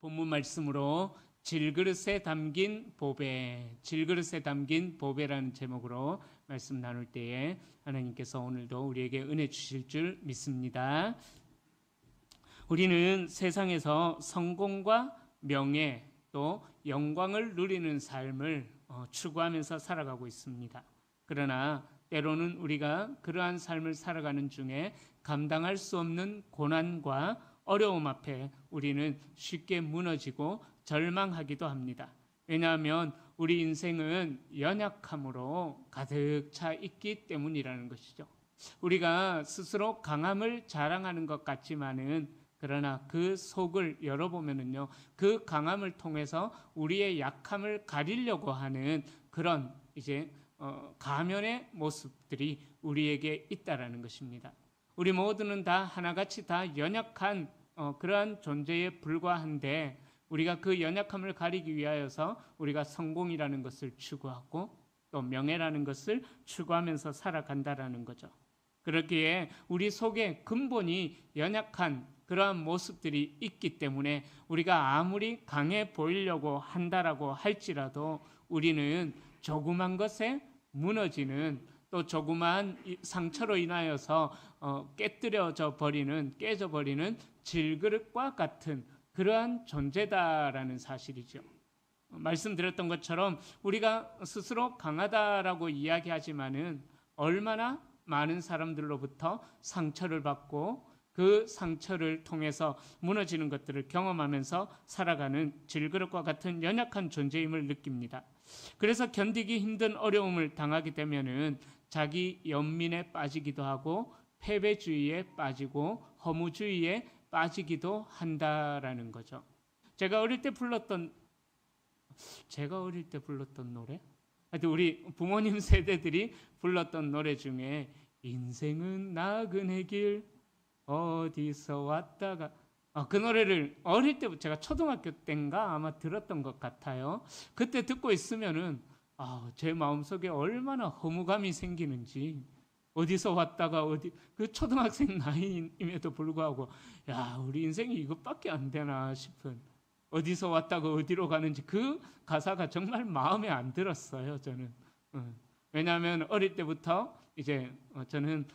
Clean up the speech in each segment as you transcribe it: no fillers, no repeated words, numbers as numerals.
본문 말씀으로 질그릇에 담긴 보배, 질그릇에 담긴 보배라는 제목으로 말씀 나눌 때에 하나님께서 오늘도 우리에게 은혜 주실 줄 믿습니다. 우리는 세상에서 성공과 명예 또 영광을 누리는 삶을 추구하면서 살아가고 있습니다. 그러나 때로는 우리가 그러한 삶을 살아가는 중에 감당할 수 없는 고난과 어려움 앞에 우리는 쉽게 무너지고 절망하기도 합니다. 왜냐하면 우리 인생은 연약함으로 가득 차 있기 때문이라는 것이죠. 우리가 스스로 강함을 자랑하는 것 같지만은 그러나 그 속을 열어보면은요, 그 강함을 통해서 우리의 약함을 가리려고 하는 그런 가면의 모습들이 우리에게 있다라는 것입니다. 우리 모두는 다 하나같이 다 연약한 그러한 존재에 불과한데 우리가 그 연약함을 가리기 위하여서 우리가 성공이라는 것을 추구하고 또 명예라는 것을 추구하면서 살아간다라는 거죠. 그렇기에 우리 속에 근본이 연약한 그러한 모습들이 있기 때문에 우리가 아무리 강해 보이려고 한다라고 할지라도 우리는 조그만 것에 무너지는 또 조그만 상처로 인하여서 깨뜨려져 버리는, 깨져 버리는 질그릇과 같은 그러한 존재다라는 사실이죠. 말씀드렸던 것처럼 우리가 스스로 강하다라고 이야기하지만은 얼마나 많은 사람들로부터 상처를 받고 그 상처를 통해서 무너지는 것들을 경험하면서 살아가는 질그릇과 같은 연약한 존재임을 느낍니다. 그래서 견디기 힘든 어려움을 당하게 되면은 자기 연민에 빠지기도 하고 패배주의에 빠지고 허무주의에 빠지기도 한다라는 거죠. 제가 어릴 때 불렀던 노래? 하여튼 우리 부모님 세대들이 불렀던 노래 중에 인생은 나그네 길 어디서 왔다가 그 노래를 어릴 때부터 제가 초등학교 때인가 아마 들었던 것 같아요. 그때 듣고 있으면은 제 마음속에 얼마나 허무감이 생기는지 어디서 왔다가 그 초등학생 나이임에도 불구하고 우리 인생이 이것밖에 안 되나 싶은 어디서 왔다가 어디로 가는지 그 가사가 정말 마음에 안 들었어요. 저는 왜냐하면 어릴 때부터 저는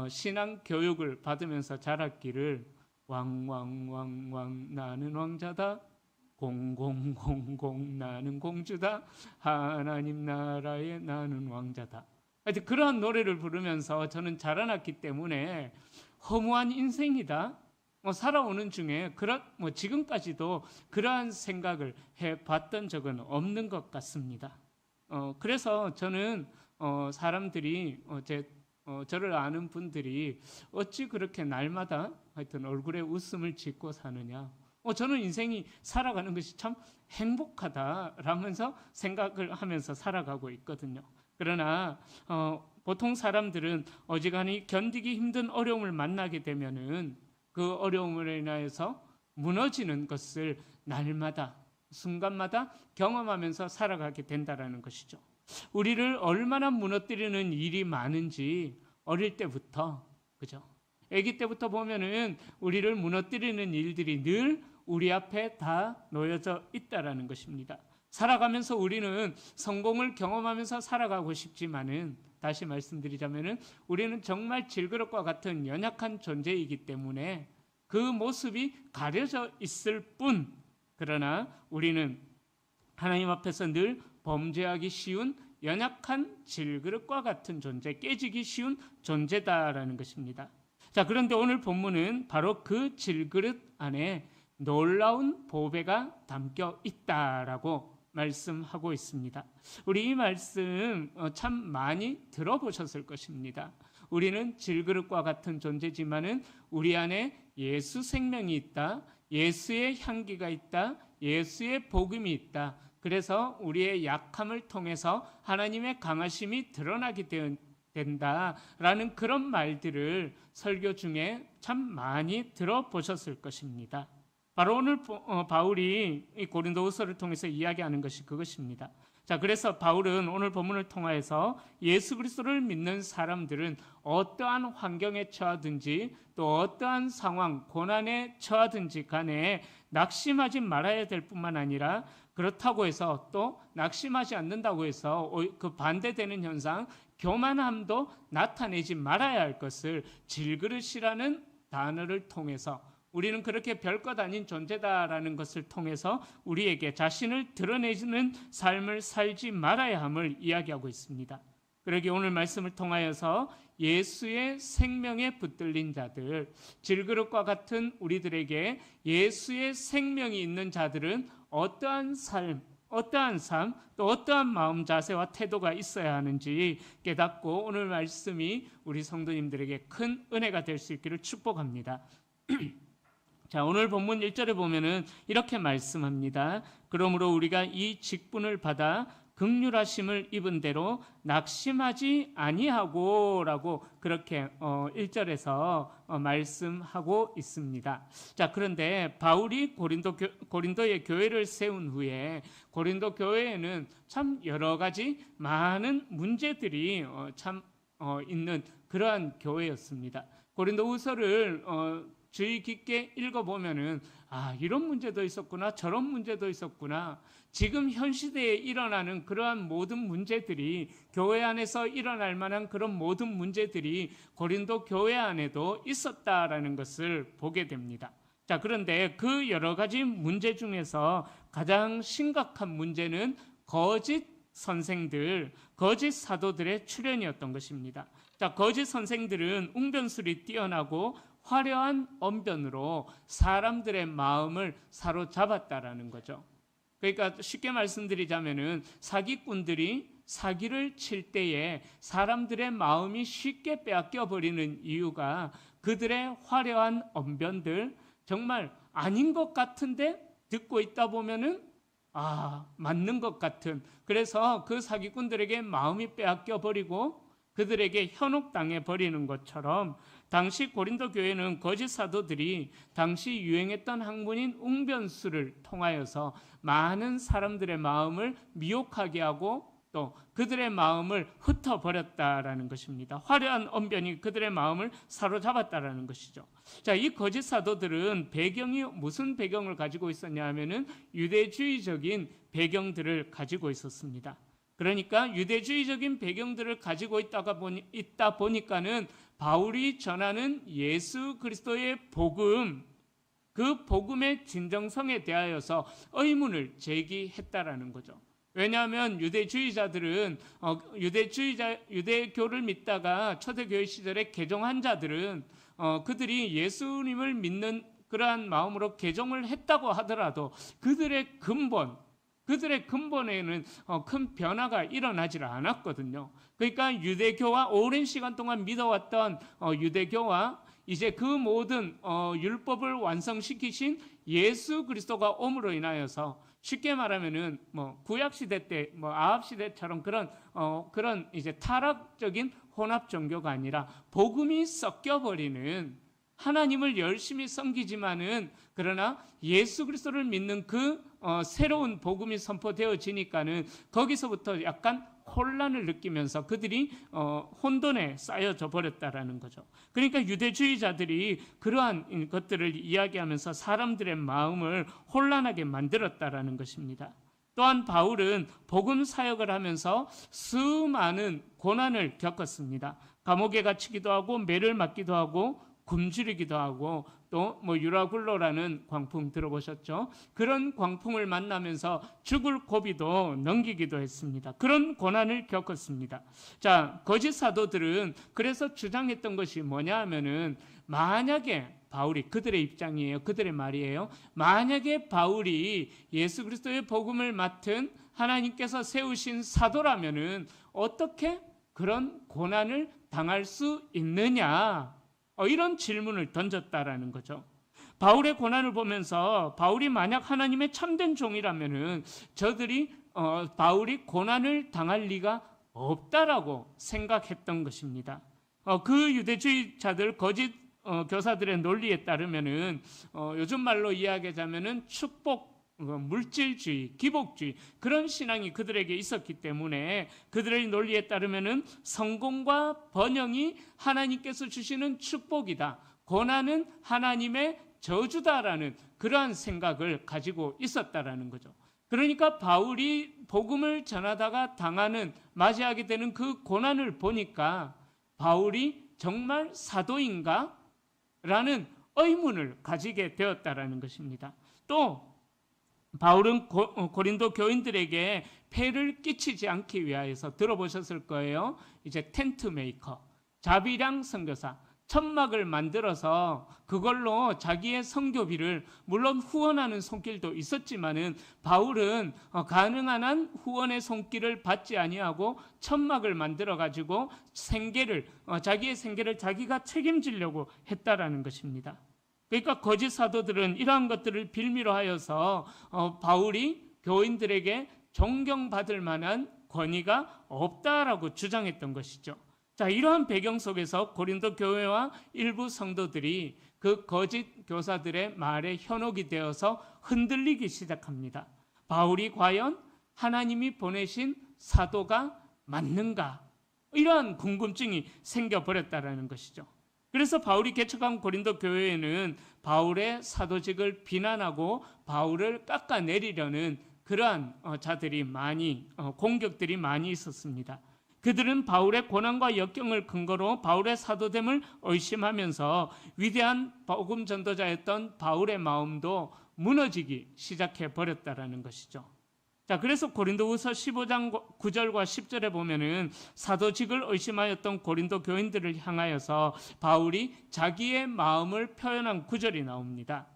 신앙 교육을 받으면서 자랐기를 왕왕왕왕 나는 왕자다 공공공공 나는 공주다 하나님 나라에 나는 왕자다. 하여튼 그런 노래를 부르면서 저는 자라났기 때문에 허무한 인생이다. 살아오는 중에 지금까지도 그러한 생각을 해봤던 적은 없는 것 같습니다. 그래서 저는 사람들이 저를 아는 분들이 어찌 그렇게 날마다 하여튼 얼굴에 웃음을 짓고 사느냐. 저는 인생이 살아가는 것이 참 행복하다라면서 생각을 하면서 살아가고 있거든요. 그러나 보통 사람들은 어지간히 견디기 힘든 어려움을 만나게 되면은 그 어려움으로 인하여서 무너지는 것을 날마다 순간마다 경험하면서 살아가게 된다라는 것이죠. 우리를 얼마나 무너뜨리는 일이 많은지 어릴 때부터 그죠? 아기 때부터 보면은 우리를 무너뜨리는 일들이 늘 우리 앞에 다 놓여져 있다라는 것입니다. 살아가면서 우리는 성공을 경험하면서 살아가고 싶지만은 다시 말씀드리자면은 우리는 정말 질그릇과 같은 연약한 존재이기 때문에 그 모습이 가려져 있을 뿐 그러나 우리는 하나님 앞에서 늘 범죄하기 쉬운 연약한 질그릇과 같은 존재, 깨지기 쉬운 존재다라는 것입니다. 자, 그런데 오늘 본문은 바로 그 질그릇 안에 놀라운 보배가 담겨 있다라고 말씀하고 있습니다. 우리 이 말씀 참 많이 들어보셨을 것입니다. 우리는 질그릇과 같은 존재지만은 우리 안에 예수 생명이 있다. 예수의 향기가 있다. 예수의 복음이 있다. 그래서 우리의 약함을 통해서 하나님의 강하심이 드러나게 된다라는 그런 말들을 설교 중에 참 많이 들어보셨을 것입니다. 바로 오늘 바울이 이 고린도후서를 통해서 이야기하는 것이 그것입니다. 자, 그래서 바울은 오늘 본문을 통하여서 예수 그리스도를 믿는 사람들은 어떠한 환경에 처하든지 또 어떠한 상황, 고난에 처하든지 간에 낙심하지 말아야 될 뿐만 아니라 그렇다고 해서 또 낙심하지 않는다고 해서 그 반대되는 현상, 교만함도 나타내지 말아야 할 것을 질그릇이라는 단어를 통해서 우리는 그렇게 별것 아닌 존재다라는 것을 통해서 우리에게 자신을 드러내는 삶을 살지 말아야 함을 이야기하고 있습니다. 그러기 오늘 말씀을 통하여서 예수의 생명에 붙들린 자들, 질그릇과 같은 우리들에게 예수의 생명이 있는 자들은 어떠한 삶, 또 어떠한 마음 자세와 태도가 있어야 하는지 깨닫고 오늘 말씀이 우리 성도님들에게 큰 은혜가 될 수 있기를 축복합니다. 자, 오늘 본문 1절에 보면은 이렇게 말씀합니다. 그러므로 우리가 이 직분을 받아 긍휼하심을 입은 대로 낙심하지 아니하고 라고 그렇게 1절에서 말씀하고 있습니다. 자, 그런데 바울이 고린도의 교회를 세운 후에 고린도 교회에는 참 여러 가지 많은 문제들이 있는 그러한 교회였습니다. 고린도후서를 주의 깊게 읽어보면은 이런 문제도 있었구나, 저런 문제도 있었구나. 지금 현 시대에 일어나는 그러한 모든 문제들이, 교회 안에서 일어날 만한 그런 모든 문제들이 고린도 교회 안에도 있었다라는 것을 보게 됩니다. 자, 그런데 그 여러 가지 문제 중에서 가장 심각한 문제는 거짓 선생들, 거짓 사도들의 출현이었던 것입니다. 자, 거짓 선생들은 웅변술이 뛰어나고 화려한 언변으로 사람들의 마음을 사로잡았다라는 거죠. 그러니까 쉽게 말씀드리자면은 사기꾼들이 사기를 칠 때에 사람들의 마음이 쉽게 빼앗겨 버리는 이유가 그들의 화려한 언변들, 정말 아닌 것 같은데 듣고 있다 보면은 맞는 것 같은, 그래서 그 사기꾼들에게 마음이 빼앗겨 버리고 그들에게 현혹당해 버리는 것처럼 당시 고린도 교회는 거짓 사도들이 당시 유행했던 학문인 웅변술을 통하여서 많은 사람들의 마음을 미혹하게 하고 또 그들의 마음을 흩어버렸다라는 것입니다. 화려한 언변이 그들의 마음을 사로잡았다라는 것이죠. 자, 이 거짓 사도들은 배경이 무슨 배경을 가지고 있었냐 하면은 유대주의적인 배경들을 가지고 있었습니다. 그러니까 유대주의적인 배경들을 가지고 있다 보니까는 바울이 전하는 예수 그리스도의 복음, 그 복음의 진정성에 대하여서 의문을 제기했다라는 거죠. 왜냐하면 유대주의자들은 유대교를 믿다가 초대교회 시절에 개종한 자들은 그들이 예수님을 믿는 그러한 마음으로 개종을 했다고 하더라도 그들의 근본에는 큰 변화가 일어나질 않았거든요. 그러니까 유대교와 오랜 시간 동안 믿어왔던 유대교와 이제 그 모든 율법을 완성시키신 예수 그리스도가 옴으로 인하여서 쉽게 말하면은 구약 시대 때 아합 시대처럼 그런 이제 타락적인 혼합 종교가 아니라 복음이 섞여 버리는, 하나님을 열심히 섬기지만은 그러나 예수 그리스도를 믿는 그 새로운 복음이 선포되어지니까는 거기서부터 약간 혼란을 느끼면서 그들이 혼돈에 쌓여져 버렸다라는 거죠. 그러니까 유대주의자들이 그러한 것들을 이야기하면서 사람들의 마음을 혼란하게 만들었다라는 것입니다. 또한 바울은 복음 사역을 하면서 수많은 고난을 겪었습니다. 감옥에 갇히기도 하고 매를 맞기도 하고 굶주리기도 하고 또 유라굴로라는 광풍 들어보셨죠? 그런 광풍을 만나면서 죽을 고비도 넘기기도 했습니다. 그런 고난을 겪었습니다. 자, 거짓 사도들은 그래서 주장했던 것이 뭐냐 하면은 만약에 바울이, 그들의 입장이에요, 그들의 말이에요, 만약에 바울이 예수 그리스도의 복음을 맡은 하나님께서 세우신 사도라면은 어떻게 그런 고난을 당할 수 있느냐, 이런 질문을 던졌다라는 거죠. 바울의 고난을 보면서 바울이 만약 하나님의 참된 종이라면은 저들이 바울이 고난을 당할 리가 없다라고 생각했던 것입니다. 그 유대주의자들, 거짓 교사들의 논리에 따르면은 요즘 말로 이야기하자면은 축복, 물질주의, 기복주의, 그런 신앙이 그들에게 있었기 때문에 그들의 논리에 따르면은 성공과 번영이 하나님께서 주시는 축복이다, 고난은 하나님의 저주다라는 그러한 생각을 가지고 있었다라는 거죠. 그러니까 바울이 복음을 전하다가 맞이하게 되는 그 고난을 보니까 바울이 정말 사도인가? 라는 의문을 가지게 되었다라는 것입니다. 또 바울은 고린도 교인들에게 폐를 끼치지 않기 위하여서 들어보셨을 거예요. 이제 텐트 메이커, 자비량 선교사, 천막을 만들어서 그걸로 자기의 선교비를, 물론 후원하는 손길도 있었지만은 바울은 가능한 한 후원의 손길을 받지 아니하고 천막을 만들어 가지고 자기의 생계를 자기가 책임지려고 했다라는 것입니다. 그러니까 거짓 사도들은 이러한 것들을 빌미로 하여서 바울이 교인들에게 존경받을 만한 권위가 없다라고 주장했던 것이죠. 자, 이러한 배경 속에서 고린도 교회와 일부 성도들이 그 거짓 교사들의 말에 현혹이 되어서 흔들리기 시작합니다. 바울이 과연 하나님이 보내신 사도가 맞는가? 이러한 궁금증이 생겨버렸다는 것이죠. 그래서 바울이 개척한 고린도 교회에는 바울의 사도직을 비난하고 바울을 깎아내리려는 그러한 공격들이 많이 있었습니다. 그들은 바울의 고난과 역경을 근거로 바울의 사도됨을 의심하면서 위대한 복음 전도자였던 바울의 마음도 무너지기 시작해 버렸다라는 것이죠. 자, 그래서 고린도후서 15장 9절과 10절에 보면은 사도직을 의심하였던 고린도 교인들을 향하여서 바울이 자기의 마음을 표현한 구절이 나옵니다.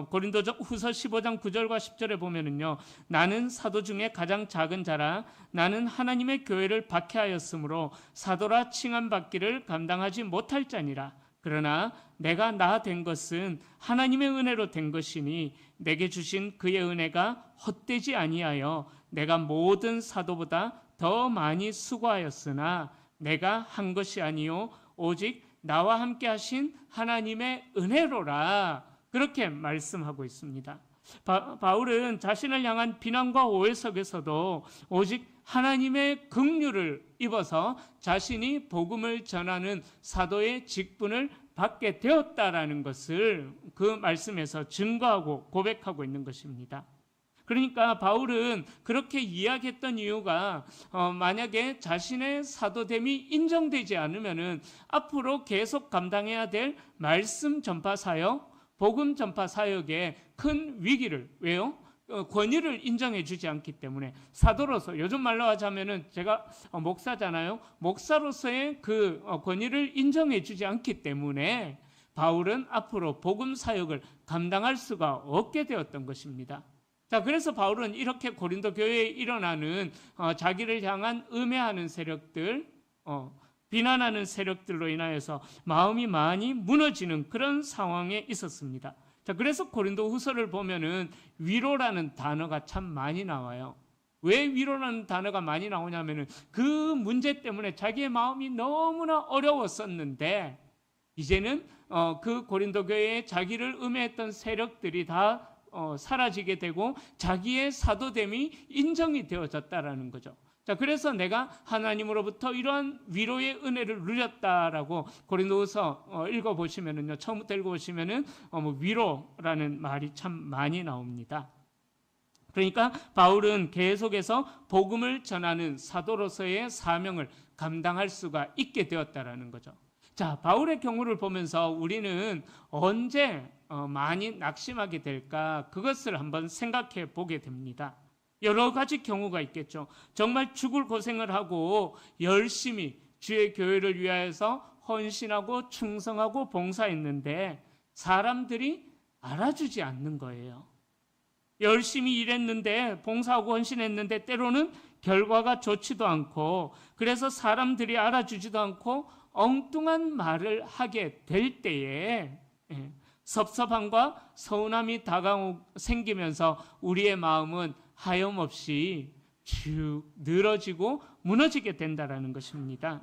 고린도후서 15장 9절과 10절에 보면은요, 나는 사도 중에 가장 작은 자라 나는 하나님의 교회를 박해하였으므로 사도라 칭함받기를 감당하지 못할 자니라. 그러나 내가 나 된 것은 하나님의 은혜로 된 것이니 내게 주신 그의 은혜가 헛되지 아니하여 내가 모든 사도보다 더 많이 수고하였으나 내가 한 것이 아니요 오직 나와 함께 하신 하나님의 은혜로라. 그렇게 말씀하고 있습니다. 바울은 자신을 향한 비난과 오해 속에서도 오직 하나님의 긍휼을 입어서 자신이 복음을 전하는 사도의 직분을 받게 되었다라는 것을 그 말씀에서 증거하고 고백하고 있는 것입니다. 그러니까 바울은 그렇게 이야기했던 이유가 만약에 자신의 사도됨이 인정되지 않으면은 앞으로 계속 감당해야 될 말씀 전파 사역, 복음 전파 사역에 큰 위기를, 왜요? 권위를 인정해 주지 않기 때문에 사도로서, 요즘 말로 하자면은 제가 목사잖아요. 목사로서의 그 권위를 인정해 주지 않기 때문에 바울은 앞으로 복음 사역을 감당할 수가 없게 되었던 것입니다. 자, 그래서 바울은 이렇게 고린도 교회에 일어나는 자기를 향한 음해하는 세력들, 비난하는 세력들로 인하여서 마음이 많이 무너지는 그런 상황에 있었습니다. 자, 그래서 고린도 후서를 보면은 위로라는 단어가 참 많이 나와요. 왜 위로라는 단어가 많이 나오냐면은 그 문제 때문에 자기의 마음이 너무나 어려웠었는데 이제는 그 고린도 교회에 자기를 음해했던 세력들이 다 사라지게 되고 자기의 사도됨이 인정이 되어졌다라는 거죠. 자, 그래서 내가 하나님으로부터 이러한 위로의 은혜를 누렸다라고 고린도후서 읽어보시면은요, 처음부터 읽어보시면은 위로라는 말이 참 많이 나옵니다. 그러니까 바울은 계속해서 복음을 전하는 사도로서의 사명을 감당할 수가 있게 되었다라는 거죠. 자, 바울의 경우를 보면서 우리는 언제 많이 낙심하게 될까? 그것을 한번 생각해 보게 됩니다. 여러 가지 경우가 있겠죠. 정말 죽을 고생을 하고 열심히 주의 교회를 위하여서 헌신하고 충성하고 봉사했는데 사람들이 알아주지 않는 거예요. 열심히 일했는데, 봉사하고 헌신했는데 때로는 결과가 좋지도 않고, 그래서 사람들이 알아주지도 않고 엉뚱한 말을 하게 될 때에 섭섭함과 서운함이 생기면서 우리의 마음은 하염없이 쭉 늘어지고 무너지게 된다는 것입니다.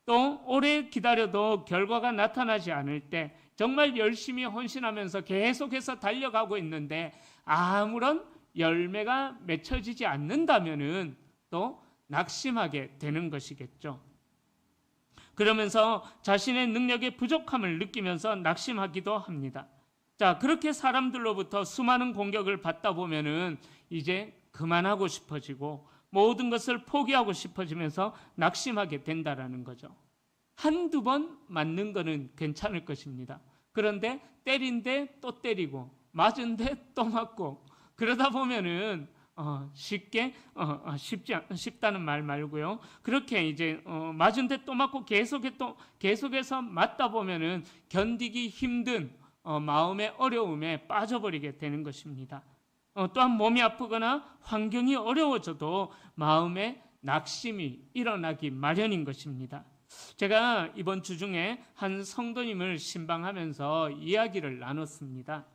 또 오래 기다려도 결과가 나타나지 않을 때, 정말 열심히 헌신하면서 계속해서 달려가고 있는데 아무런 열매가 맺혀지지 않는다면은 또 낙심하게 되는 것이겠죠. 그러면서 자신의 능력의 부족함을 느끼면서 낙심하기도 합니다. 자, 그렇게 사람들로부터 수많은 공격을 받다 보면은 이제 그만하고 싶어지고 모든 것을 포기하고 싶어지면서 낙심하게 된다라는 거죠. 한두 번 맞는 거는 괜찮을 것입니다. 그런데 때린데 또 때리고 맞은데 또 맞고 그러다 보면은 쉽다는 말 말고요. 그렇게 이제 맞은데 또 맞고 계속해서 맞다 보면은 견디기 힘든 마음의 어려움에 빠져버리게 되는 것입니다. 또한 몸이 아프거나 환경이 어려워져도 마음의 낙심이 일어나기 마련인 것입니다. 제가 이번 주 중에 한 성도님을 신방하면서 이야기를 나눴습니다.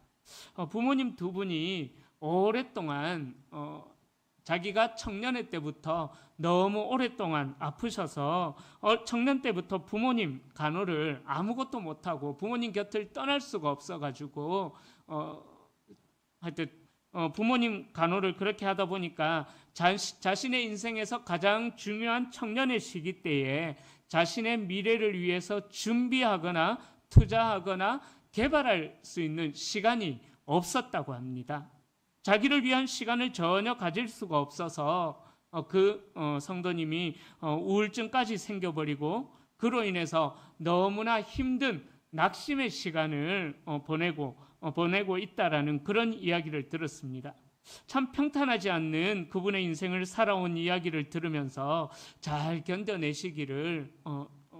부모님 두 분이 오랫동안 자기가 청년의 때부터 너무 오랫동안 아프셔서 청년 때부터 부모님 간호를 아무것도 못하고 부모님 곁을 떠날 수가 없어가지고 하여튼 부모님 간호를 그렇게 하다 보니까 자신의 인생에서 가장 중요한 청년의 시기 때에 자신의 미래를 위해서 준비하거나 투자하거나 개발할 수 있는 시간이 없었다고 합니다. 자기를 위한 시간을 전혀 가질 수가 없어서 성도님이 우울증까지 생겨버리고 그로 인해서 너무나 힘든 낙심의 시간을 보내고 있다라는 그런 이야기를 들었습니다. 참 평탄하지 않는 그분의 인생을 살아온 이야기를 들으면서 잘 견뎌내시기를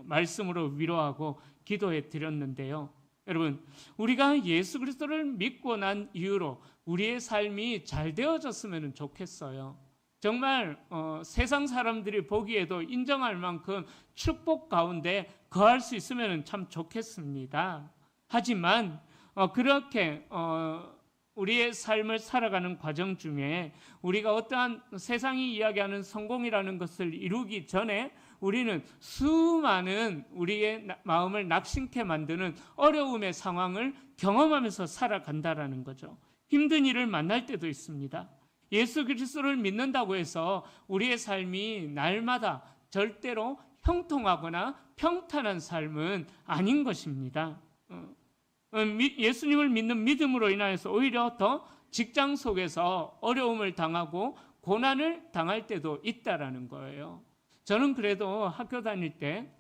말씀으로 위로하고 기도해 드렸는데요. 여러분, 우리가 예수 그리스도를 믿고 난 이후로 우리의 삶이 잘 되어졌으면 좋겠어요. 정말 세상 사람들이 보기에도 인정할 만큼 축복 가운데 거할 수 있으면 참 좋겠습니다. 하지만 그렇게 우리의 삶을 살아가는 과정 중에 우리가 어떠한 세상이 이야기하는 성공이라는 것을 이루기 전에 우리는 수많은 우리의 마음을 낙심케 만드는 어려움의 상황을 경험하면서 살아간다라는 거죠. 힘든 일을 만날 때도 있습니다. 예수 그리스도를 믿는다고 해서 우리의 삶이 날마다 절대로 형통하거나 평탄한 삶은 아닌 것입니다. 예수님을 믿는 믿음으로 인하여서 오히려 더 직장 속에서 어려움을 당하고 고난을 당할 때도 있다라는 거예요. 저는 그래도 학교 다닐 때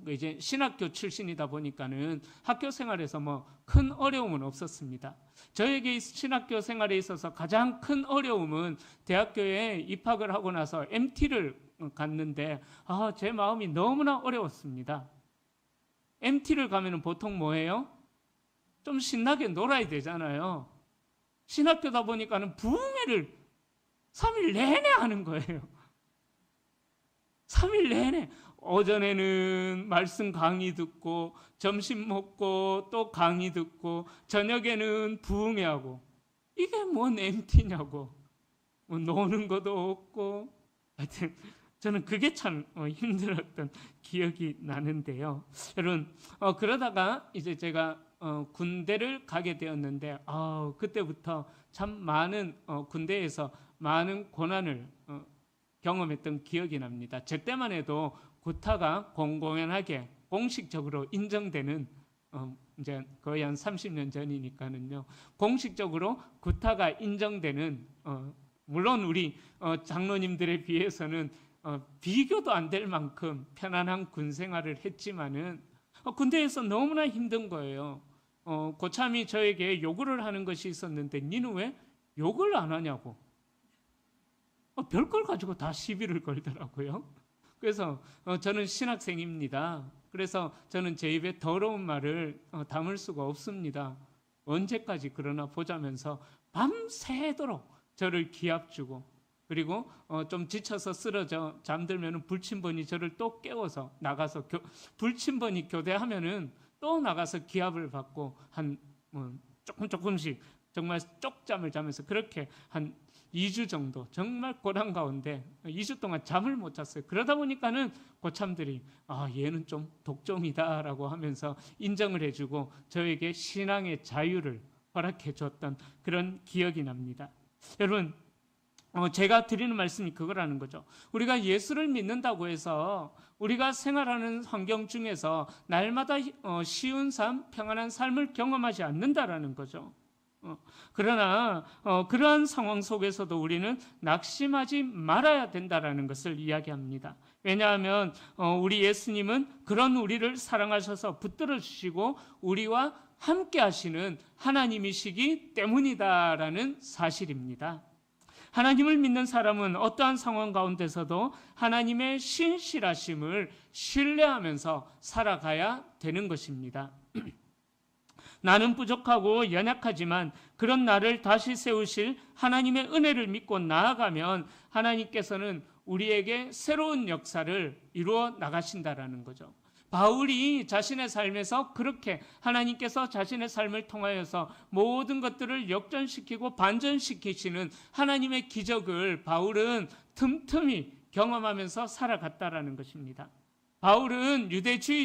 이제 신학교 출신이다 보니까는 학교 생활에서 뭐 큰 어려움은 없었습니다. 저에게 신학교 생활에 있어서 가장 큰 어려움은 대학교에 입학을 하고 나서 MT를 갔는데 제 마음이 너무나 어려웠습니다. MT를 가면은 보통 뭐예요? 좀 신나게 놀아야 되잖아요. 신학교다 보니까는 부흥회를 3일 내내 하는 거예요. 3일 내내 오전에는 말씀 강의 듣고 점심 먹고 또 강의 듣고 저녁에는 부흥회하고 이게 뭔 MT냐고 뭐 노는 것도 없고 하여튼 저는 그게 참 힘들었던 기억이 나는데요. 여러분 그러다가 이제 제가 군대를 가게 되었는데 그때부터 참 많은 군대에서 많은 고난을 경험했던 기억이 납니다. 저 때만 해도 구타가 공공연하게 공식적으로 인정되는 이제 거의 한 30년 전이니까는요. 공식적으로 구타가 인정되는 물론 우리 장로님들에 비해서는 비교도 안 될 만큼 편안한 군 생활을 했지만은 군대에서 너무나 힘든 거예요. 고참이 저에게 요구를 하는 것이 있었는데 니는 왜 욕을 안 하냐고. 별걸 가지고 다 시비를 걸더라고요. 그래서 저는 신학생입니다. 그래서 저는 제 입에 더러운 말을 담을 수가 없습니다. 언제까지 그러나 보자면서 밤새도록 저를 기합주고 그리고 좀 지쳐서 쓰러져 잠들면 불침번이 저를 또 깨워서 나가서 불침번이 교대하면은 또 나가서 기합을 받고 조금씩 정말 쪽잠을 자면서 그렇게 한 2주 정도 정말 고난 가운데 2주 동안 잠을 못 잤어요. 그러다 보니까는 고참들이 얘는 좀 독종이다라고 하면서 인정을 해주고 저에게 신앙의 자유를 허락해 줬던 그런 기억이 납니다. 여러분 제가 드리는 말씀이 그거라는 거죠. 우리가 예수를 믿는다고 해서 우리가 생활하는 환경 중에서 날마다 쉬운 삶, 평안한 삶을 경험하지 않는다라는 거죠. 그러나 그러한 상황 속에서도 우리는 낙심하지 말아야 된다라는 것을 이야기합니다. 왜냐하면 우리 예수님은 그런 우리를 사랑하셔서 붙들어 주시고 우리와 함께 하시는 하나님이시기 때문이다라는 사실입니다. 하나님을 믿는 사람은 어떠한 상황 가운데서도 하나님의 신실하심을 신뢰하면서 살아가야 되는 것입니다. 나는 부족하고 연약하지만 그런 나를 다시 세우실 하나님의 은혜를 믿고 나아가면 하나님께서는 우리에게 새로운 역사를 이루어 나가신다라는 거죠. 바울이 자신의 삶에서 그렇게 하나님께서 자신의 삶을 통하여서 모든 것들을 역전시키고 반전시키시는 하나님의 기적을 바울은 틈틈이 경험하면서 살아갔다라는 것입니다. 바울은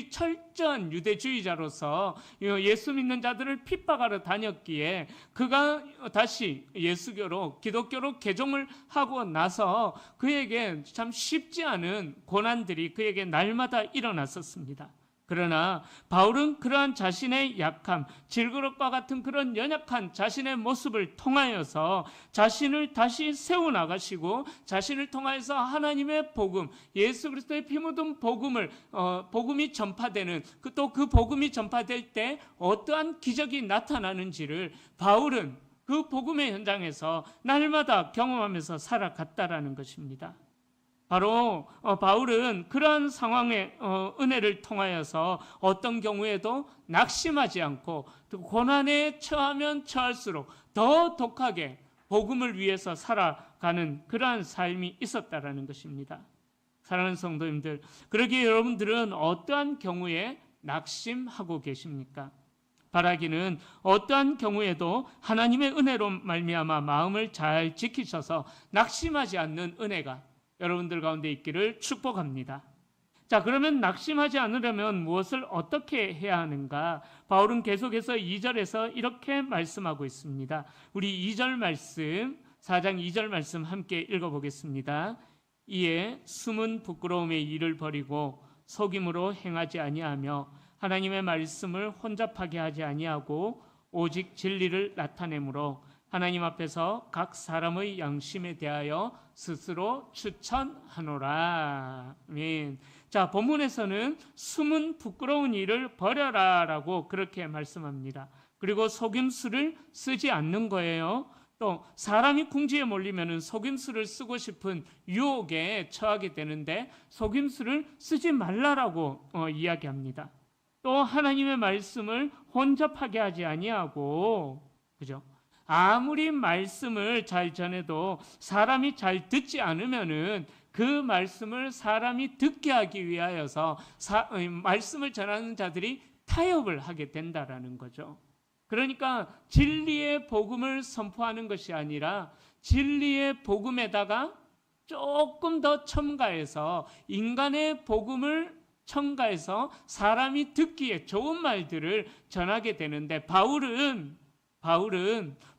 철저한 유대주의자로서 예수 믿는 자들을 핍박하러 다녔기에 그가 다시 예수교로 기독교로 개종을 하고 나서 그에게 참 쉽지 않은 고난들이 그에게 날마다 일어났었습니다. 그러나 바울은 그러한 자신의 약함, 질그릇과 같은 그런 연약한 자신의 모습을 통하여서 자신을 다시 세워나가시고 자신을 통하여서 하나님의 복음, 예수 그리스도의 피 묻은 복음이 전파되는 또 그 복음이 전파될 때 어떠한 기적이 나타나는지를 바울은 그 복음의 현장에서 날마다 경험하면서 살아갔다라는 것입니다. 바로 바울은 그러한 상황의 은혜를 통하여서 어떤 경우에도 낙심하지 않고 고난에 처하면 처할수록 더 독하게 복음을 위해서 살아가는 그러한 삶이 있었다라는 것입니다. 사랑하는 성도님들, 그러기에 여러분들은 어떠한 경우에 낙심하고 계십니까? 바라기는 어떠한 경우에도 하나님의 은혜로 말미암아 마음을 잘 지키셔서 낙심하지 않는 은혜가 여러분들 가운데 있기를 축복합니다. 자, 그러면 낙심하지 않으려면 무엇을 어떻게 해야 하는가? 바울은 계속해서 2절에서 이렇게 말씀하고 있습니다. 우리 2절 말씀, 4장 2절 말씀 함께 읽어보겠습니다. 이에 숨은 부끄러움의 일을 버리고 속임으로 행하지 아니하며 하나님의 말씀을 혼잡하게 하지 아니하고 오직 진리를 나타내므로 하나님 앞에서 각 사람의 양심에 대하여 스스로 추천하노라. 아멘. 자, 본문에서는 숨은 부끄러운 일을 버려라라고 그렇게 말씀합니다. 그리고 속임수를 쓰지 않는 거예요. 또 사람이 궁지에 몰리면은 속임수를 쓰고 싶은 유혹에 처하게 되는데 속임수를 쓰지 말라라고 이야기합니다. 또 하나님의 말씀을 혼잡하게 하지 아니하고, 그죠? 아무리 말씀을 잘 전해도 사람이 잘 듣지 않으면은 그 말씀을 사람이 듣게 하기 위하여서 말씀을 전하는 자들이 타협을 하게 된다라는 거죠. 그러니까 진리의 복음을 선포하는 것이 아니라 진리의 복음에다가 조금 더 첨가해서 인간의 복음을 첨가해서 사람이 듣기에 좋은 말들을 전하게 되는데 바울은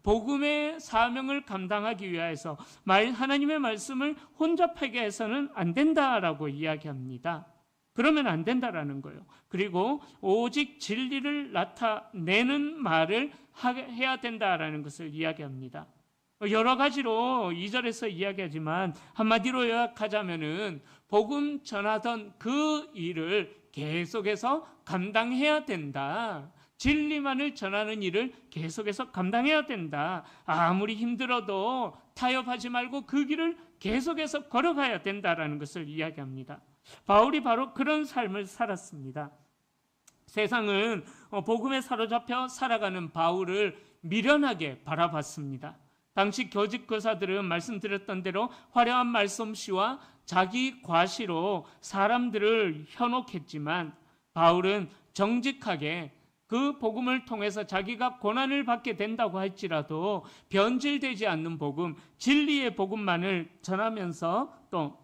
복음의 사명을 감당하기 위해서 하나님의 말씀을 혼잡하게 해서는 안 된다라고 이야기합니다. 그러면 안 된다라는 거예요. 그리고 오직 진리를 나타내는 말을 해야 된다라는 것을 이야기합니다. 여러 가지로 2절에서 이야기하지만 한마디로 요약하자면은 복음 전하던 그 일을 계속해서 감당해야 된다. 진리만을 전하는 일을 계속해서 감당해야 된다. 아무리 힘들어도 타협하지 말고 그 길을 계속해서 걸어가야 된다라는 것을 이야기합니다. 바울이 바로 그런 삶을 살았습니다. 세상은 복음에 사로잡혀 살아가는 바울을 미련하게 바라봤습니다. 당시 교직 교사들은 말씀드렸던 대로 화려한 말솜씨와 자기 과시로 사람들을 현혹했지만 바울은 정직하게 그 복음을 통해서 자기가 고난을 받게 된다고 할지라도 변질되지 않는 복음, 진리의 복음만을 전하면서 또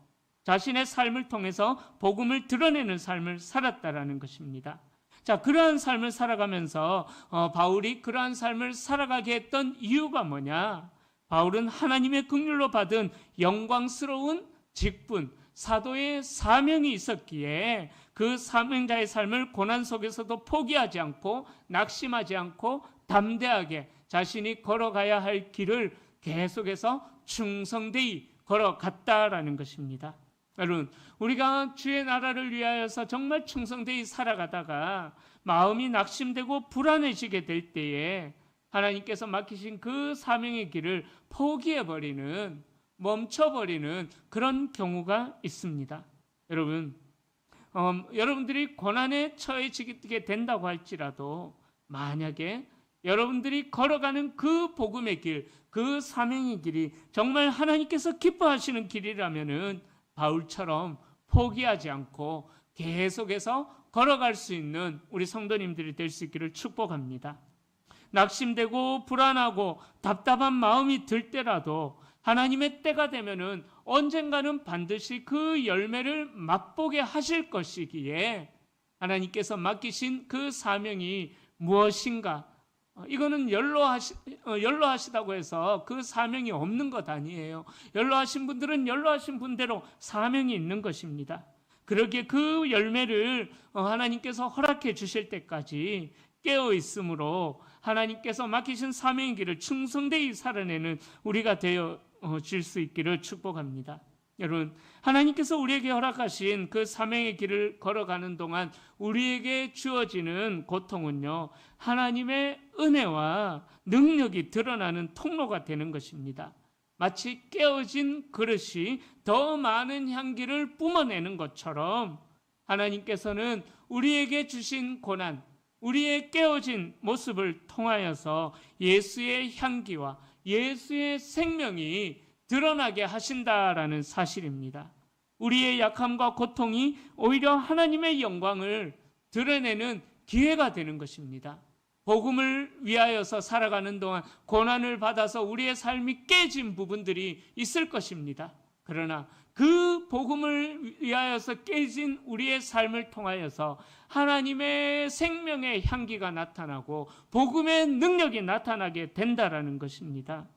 자신의 삶을 통해서 복음을 드러내는 삶을 살았다라는 것입니다. 자, 그러한 삶을 살아가면서 바울이 그러한 삶을 살아가게 했던 이유가 뭐냐? 바울은 하나님의 긍휼로 받은 영광스러운 직분, 사도의 사명이 있었기에 그 사명자의 삶을 고난 속에서도 포기하지 않고 낙심하지 않고 담대하게 자신이 걸어가야 할 길을 계속해서 충성되이 걸어갔다라는 것입니다. 여러분, 우리가 주의 나라를 위하여서 정말 충성되이 살아가다가 마음이 낙심되고 불안해지게 될 때에 하나님께서 맡기신 그 사명의 길을 포기해버리는, 멈춰버리는 그런 경우가 있습니다. 여러분, 여러분들이 고난에 처해지게 된다고 할지라도 만약에 여러분들이 걸어가는 그 복음의 길, 그 사명의 길이 정말 하나님께서 기뻐하시는 길이라면은 바울처럼 포기하지 않고 계속해서 걸어갈 수 있는 우리 성도님들이 될 수 있기를 축복합니다. 낙심되고 불안하고 답답한 마음이 들 때라도 하나님의 때가 되면은 언젠가는 반드시 그 열매를 맛보게 하실 것이기에 하나님께서 맡기신 그 사명이 무엇인가? 이거는 연로하시다고 해서 그 사명이 없는 것 아니에요. 연로하신 분들은 연로하신 분대로 사명이 있는 것입니다. 그러기에 그 열매를 하나님께서 허락해 주실 때까지 깨어 있으므로 하나님께서 맡기신 사명의 길을 충성되이 살아내는 우리가 되어질 수 있기를 축복합니다. 여러분, 하나님께서 우리에게 허락하신 그 사명의 길을 걸어가는 동안 우리에게 주어지는 고통은요, 하나님의 은혜와 능력이 드러나는 통로가 되는 것입니다. 마치 깨어진 그릇이 더 많은 향기를 뿜어내는 것처럼 하나님께서는 우리에게 주신 고난, 우리의 깨어진 모습을 통하여서 예수의 향기와 예수의 생명이 드러나게 하신다라는 사실입니다. 우리의 약함과 고통이 오히려 하나님의 영광을 드러내는 기회가 되는 것입니다. 복음을 위하여서 살아가는 동안 고난을 받아서 우리의 삶이 깨진 부분들이 있을 것입니다. 그러나 그 복음을 위하여서 깨진 우리의 삶을 통하여서 하나님의 생명의 향기가 나타나고 복음의 능력이 나타나게 된다라는 것입니다.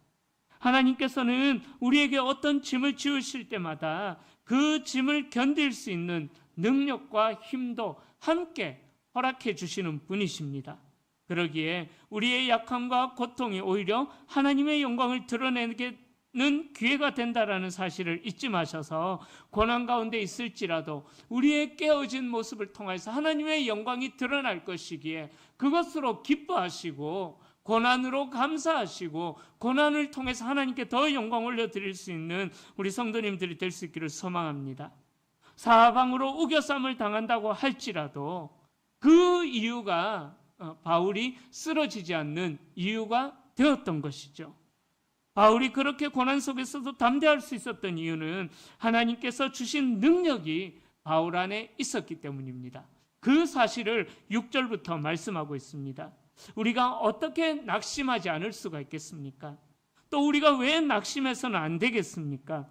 하나님께서는 우리에게 어떤 짐을 지우실 때마다 그 짐을 견딜 수 있는 능력과 힘도 함께 허락해 주시는 분이십니다. 그러기에 우리의 약함과 고통이 오히려 하나님의 영광을 드러내는 기회가 된다라는 사실을 잊지 마셔서 고난 가운데 있을지라도 우리의 깨어진 모습을 통해서 하나님의 영광이 드러날 것이기에 그것으로 기뻐하시고 고난으로 감사하시고 고난을 통해서 하나님께 더 영광 올려드릴 수 있는 우리 성도님들이 될 수 있기를 소망합니다. 사방으로 우겨쌈을 당한다고 할지라도 그 이유가 바울이 쓰러지지 않는 이유가 되었던 것이죠. 바울이 그렇게 고난 속에서도 담대할 수 있었던 이유는 하나님께서 주신 능력이 바울 안에 있었기 때문입니다. 그 사실을 6절부터 말씀하고 있습니다. 우리가 어떻게 낙심하지 않을 수가 있겠습니까? 또 우리가 왜 낙심해서는 안 되겠습니까?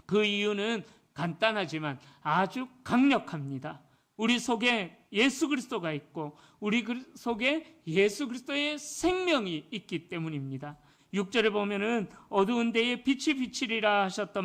그 이유는 간단하지만 아주 강력합니다. 우리 속에 예수 그리스도가 있고 우리 속에 예수 그리스도의 생명이 있기 때문입니다. 6절에 보면은 어두운 데에 빛이 비치리라 하셨던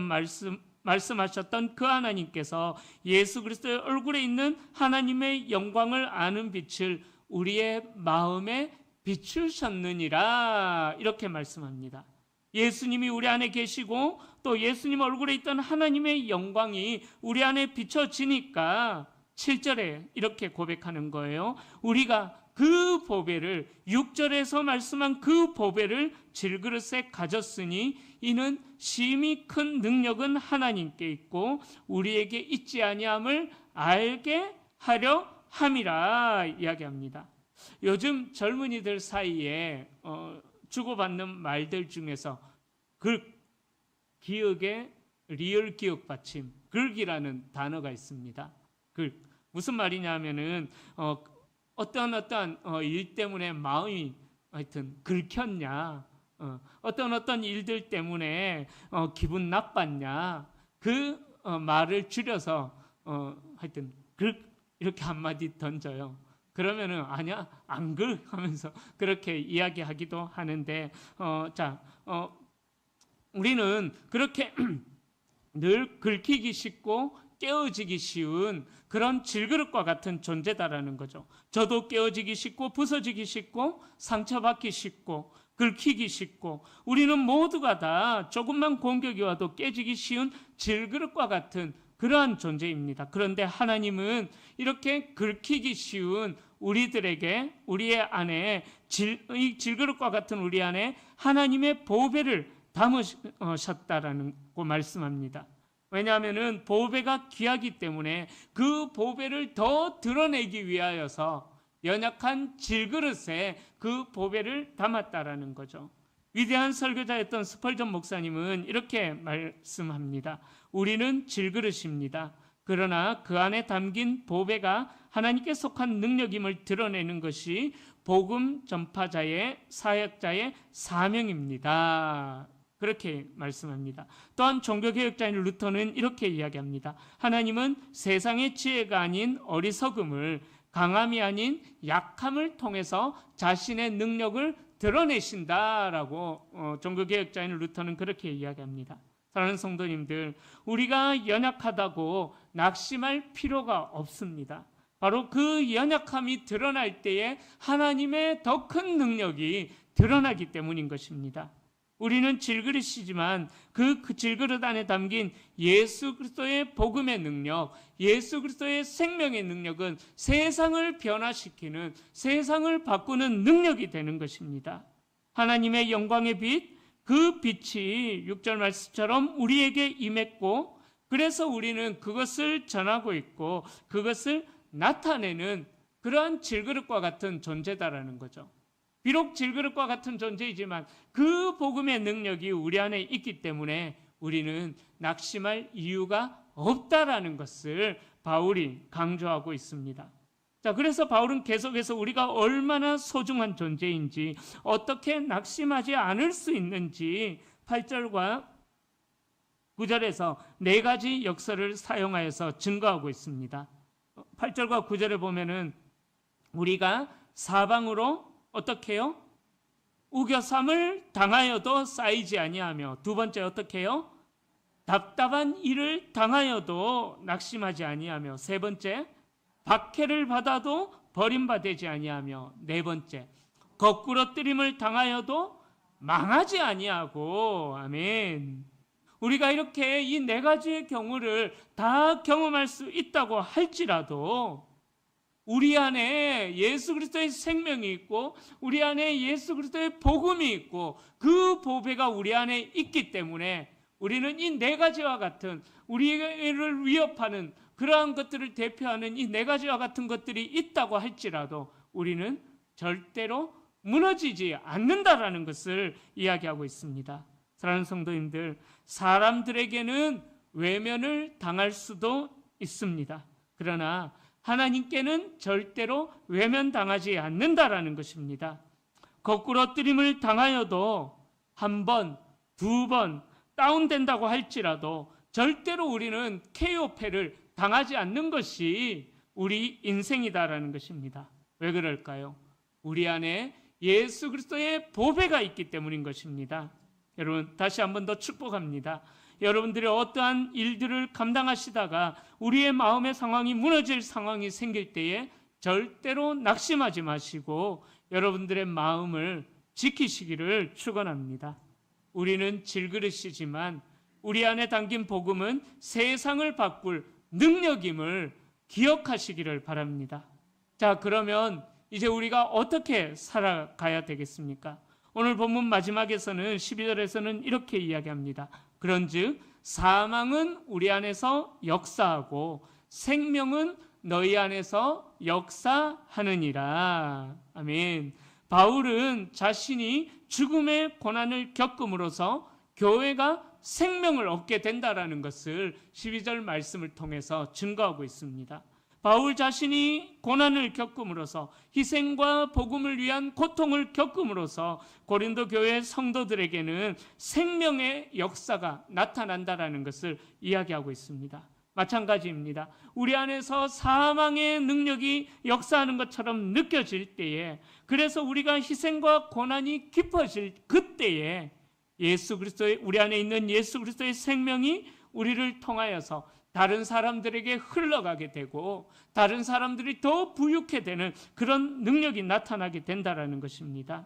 말씀하셨던 그 하나님께서 예수 그리스도의 얼굴에 있는 하나님의 영광을 아는 빛을 우리의 마음에 비추셨느니라 이렇게 말씀합니다. 예수님이 우리 안에 계시고 또 예수님 얼굴에 있던 하나님의 영광이 우리 안에 비춰지니까 7절에 이렇게 고백하는 거예요. 우리가 그 보배를 6절에서 말씀한 그 보배를 질그릇에 가졌으니 이는 심히 큰 능력은 하나님께 있고 우리에게 있지 아니함을 알게 하려 함이라 이야기합니다. 요즘 젊은이들 사이에 주고받는 말들 중에서 기억의 리을 기억 받침, 글기라는 단어가 있습니다. 무슨 말이냐면은 어떤 일 때문에 마음이 하여튼 긁혔냐, 어떤 일들 때문에 기분 나빴냐, 그 말을 줄여서 하여튼 이렇게 한마디 던져요. 그러면은 아니야 안 하면서 그렇게 이야기하기도 하는데 우리는 그렇게 늘 긁히기 쉽고 깨어지기 쉬운 그런 질그릇과 같은 존재다라는 거죠. 저도 깨어지기 쉽고 부서지기 쉽고 상처받기 쉽고 긁히기 쉽고 우리는 모두가 다 조금만 공격이 와도 깨지기 쉬운 질그릇과 같은 그러한 존재입니다. 그런데 하나님은 이렇게 긁히기 쉬운 우리들에게 우리의 안에 이 질그릇과 같은 우리 안에 하나님의 보배를 담으셨다라고 말씀합니다. 왜냐하면 보배가 귀하기 때문에 그 보배를 더 드러내기 위하여서 연약한 질그릇에 그 보배를 담았다라는 거죠. 위대한 설교자였던 스펄전 목사님은 이렇게 말씀합니다. 우리는 질그릇입니다. 그러나 그 안에 담긴 보배가 하나님께 속한 능력임을 드러내는 것이 복음 전파자의 사역자의 사명입니다. 그렇게 말씀합니다. 또한 종교개혁자인 루터는 이렇게 이야기합니다. 하나님은 세상의 지혜가 아닌 어리석음을, 강함이 아닌 약함을 통해서 자신의 능력을 드러내신다라고 종교개혁자인 루터는 그렇게 이야기합니다. 사랑하는 성도님들, 우리가 연약하다고 낙심할 필요가 없습니다. 바로 그 연약함이 드러날 때에 하나님의 더 큰 능력이 드러나기 때문인 것입니다. 우리는 질그릇이지만 그 질그릇 안에 담긴 예수 그리스도의 복음의 능력, 예수 그리스도의 생명의 능력은 세상을 변화시키는, 세상을 바꾸는 능력이 되는 것입니다. 하나님의 영광의 빛, 그 빛이 6절 말씀처럼 우리에게 임했고, 그래서 우리는 그것을 전하고 있고 그것을 나타내는 그러한 질그릇과 같은 존재다라는 거죠. 비록 질그릇과 같은 존재이지만 그 복음의 능력이 우리 안에 있기 때문에 우리는 낙심할 이유가 없다라는 것을 바울이 강조하고 있습니다. 자, 그래서 바울은 계속해서 우리가 얼마나 소중한 존재인지, 어떻게 낙심하지 않을 수 있는지 8절과 9절에서 네 가지 역설을 사용하여서 증거하고 있습니다. 8절과 9절에 보면은 우리가 사방으로 어떻게 해요? 우겨삼을 당하여도 쌓이지 아니하며, 두 번째 어떻게 해요? 답답한 일을 당하여도 낙심하지 아니하며, 세 번째 박해를 받아도 버림받지 아니하며, 네 번째 거꾸로 뜨림을 당하여도 망하지 아니하고. 아멘. 우리가 이렇게 이 네 가지의 경우를 다 경험할 수 있다고 할지라도 우리 안에 예수 그리스도의 생명이 있고 우리 안에 예수 그리스도의 복음이 있고 그 보배가 우리 안에 있기 때문에 우리는 이 네 가지와 같은, 우리를 위협하는 그러한 것들을 대표하는 이 네 가지와 같은 것들이 있다고 할지라도 우리는 절대로 무너지지 않는다라는 것을 이야기하고 있습니다. 사랑하는 성도님들, 사람들에게는 외면을 당할 수도 있습니다. 그러나 하나님께는 절대로 외면당하지 않는다라는 것입니다. 거꾸로 뜨림을 당하여도 한 번, 두 번 다운된다고 할지라도 절대로 우리는 KO패를 당하지 않는 것이 우리 인생이다라는 것입니다. 왜 그럴까요? 우리 안에 예수 그리스도의 보배가 있기 때문인 것입니다. 여러분, 다시 한 번 더 축복합니다. 여러분들이 어떠한 일들을 감당하시다가 우리의 마음의 상황이 무너질 상황이 생길 때에 절대로 낙심하지 마시고 여러분들의 마음을 지키시기를 축원합니다. 우리는 질그릇이지만 우리 안에 담긴 복음은 세상을 바꿀 능력임을 기억하시기를 바랍니다. 자, 그러면 이제 우리가 어떻게 살아가야 되겠습니까? 오늘 본문 마지막에서는 12절에서는 이렇게 이야기합니다. 그런즉 사망은 우리 안에서 역사하고 생명은 너희 안에서 역사하느니라. 아멘. 바울은 자신이 죽음의 고난을 겪음으로써 교회가 생명을 얻게 된다라는 것을 12절 말씀을 통해서 증거하고 있습니다. 바울 자신이 고난을 겪음으로써, 희생과 복음을 위한 고통을 겪음으로써 고린도 교회 성도들에게는 생명의 역사가 나타난다라는 것을 이야기하고 있습니다. 마찬가지입니다. 우리 안에서 사망의 능력이 역사하는 것처럼 느껴질 때에, 그래서 우리가 희생과 고난이 깊어질 그때에 예수 그리스도의 우리 안에 있는 예수 그리스도의 생명이 우리를 통하여서 다른 사람들에게 흘러가게 되고 다른 사람들이 더 부유케 되는 그런 능력이 나타나게 된다라는 것입니다.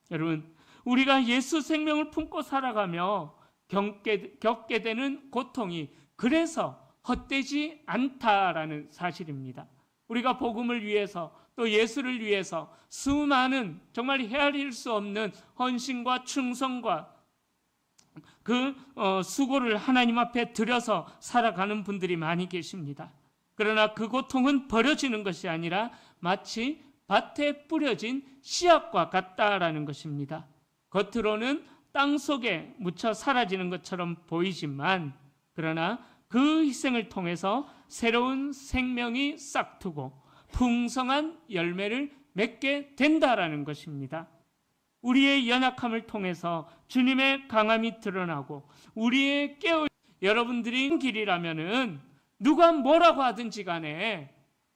여러분, 우리가 예수 생명을 품고 살아가며 겪게 되는 고통이 그래서 헛되지 않다라는 사실입니다. 우리가 복음을 위해서 또 예수를 위해서 수많은 정말 헤아릴 수 없는 헌신과 충성과 그 수고를 하나님 앞에 드려서 살아가는 분들이 많이 계십니다. 그러나 그 고통은 버려지는 것이 아니라 마치 밭에 뿌려진 씨앗과 같다라는 것입니다. 겉으로는 땅 속에 묻혀 사라지는 것처럼 보이지만 그러나 그 희생을 통해서 새로운 생명이 싹트고 풍성한 열매를 맺게 된다라는 것입니다. 우리의 연약함을 통해서 주님의 강함이 드러나고 우리의 여러분들이 길이라면은 누가 뭐라고 하든지 간에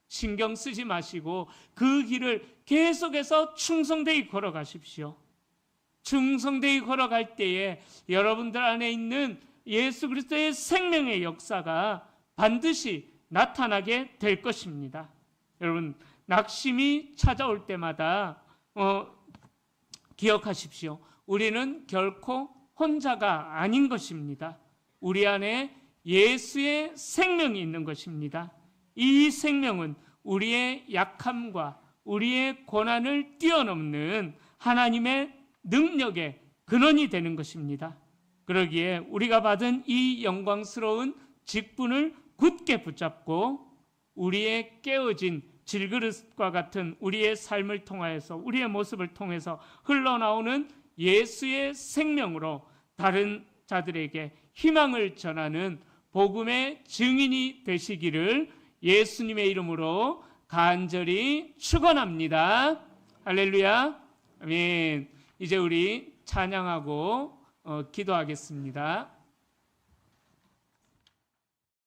신경 쓰지 마시고 그 길을 계속해서 충성되이 걸어가십시오. 충성되이 걸어갈 때에 여러분들 안에 있는 예수 그리스도의 생명의 역사가 반드시 나타나게 될 것입니다. 여러분, 낙심이 찾아올 때마다 기억하십시오. 우리는 결코 혼자가 아닌 것입니다. 우리 안에 예수의 생명이 있는 것입니다. 이 생명은 우리의 약함과 우리의 고난을 뛰어넘는 하나님의 능력의 근원이 되는 것입니다. 그러기에 우리가 받은 이 영광스러운 직분을 굳게 붙잡고 우리의 깨어진 질그릇과 같은 우리의 삶을 통하여서 우리의 모습을 통해서 흘러나오는 예수의 생명으로 다른 자들에게 희망을 전하는 복음의 증인이 되시기를 예수님의 이름으로 간절히 축원합니다. 할렐루야. 아멘. 이제 우리 찬양하고 기도하겠습니다.